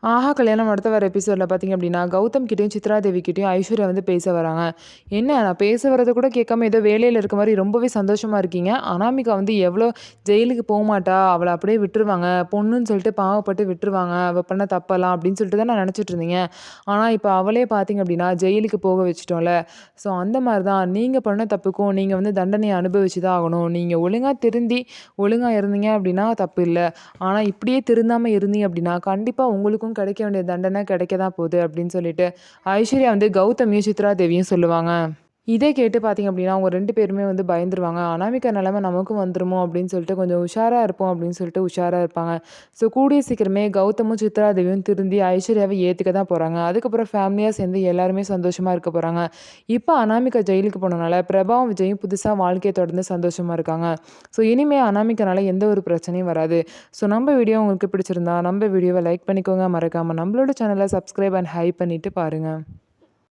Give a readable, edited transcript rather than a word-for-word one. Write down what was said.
ஆஹா கல்யாணம் அடுத்த வர எபிசோட்ல பார்த்தீங்க அப்படின்னா, கௌதம் கிட்டயும், சித்ரா தேவி கிட்டயும் ஐஸ்வர்யா வந்து பேச வராங்க. "என்ன நான் பேச வரத கூட கேட்காம ஏதோ வேலையில இருக்க மாரி ரொம்பவே சந்தோஷமா இருக்கீங்க. அனாமிகா வந்து எவ்வளோ ஜெயிலுக்கு போமாட்டா. அவள அப்படியே விட்டுருவாங்க. பொண்ணுன்னு சொல்லிட்டு பாவப்பட்டு விட்டுருவாங்க. அவ பண்ண தப்பெல்லாம்" அப்படின்னு சொல்லிட்டு தான் நான் நெனச்சுட்டு இருந்தீங்க. ஆனா இப்ப அவளே பார்த்தீங்க அப்படின்னா, ஜெயிலுக்கு போக வச்சுட்டோம்ல. ஸோ அந்த மாரி தான் நீங்க பண்ண தப்புக்கும் நீங்க வந்து தண்டனைய அனுபவிச்சு தான் ஆகணும். நீங்க ஒழுங்கா திருந்தி, ஒழுங்கா இருந்தீங்க அப்படின்னா தப்பு இல்ல. ஆனா இப்படியே திருந்தாம இருந்தீங்க அப்படின்னா, கண்டிப்பா உங்களுக்கும் கிடைக்க வேண்டிய தண்டனை கிடைக்க தான் போகுது அப்படின்னு சொல்லிட்டு, ஐஸ்வர்யா வந்து கௌதமியும், சித்ரா தேவியும் சொல்லுவாங்க. இதே கேட்டு பார்த்தீங்க அப்படின்னா, அவங்க 2 பேருமே வந்து பயந்துருவாங்க. அனாமிகா நிலைமை நமக்கும் வந்துருமோ அப்படின்னு சொல்லிட்டு கொஞ்சம் உஷாரா இருப்போம் அப்படின்னு சொல்லிட்டு உஷாரா இருப்பாங்க. ஸோ கூடிய சீக்கிரமே கௌதமும், சித்ரா தேவியும் திருந்தி ஐஸ்வர்யாவ ஏத்துக்க தான் போறாங்க. அதுக்கப்புறம் ஃபேமிலியா சேர்ந்து எல்லாருமே சந்தோஷமா இருக்க போறாங்க. இப்ப அனாமிகா ஜெயிலுக்கு போனனால பிரபாவும், விஜயும் புதுசா வாழ்க்கைய தொடர்ந்து சந்தோஷமா இருக்காங்க. ஸோ இனிமே அனாமிகானால எந்த ஒரு பிரச்சனையும் வராது. ஸோ நம்ம வீடியோ உங்களுக்கு பிடிச்சிருந்தா, நம்ம வீடியோவ லைக் பண்ணிக்கோங்க. மறக்காம நம்மளோட சேனல சப்ஸ்கிரைப் அண்ட் ஹைப் பண்ணிட்டு பாருங்க.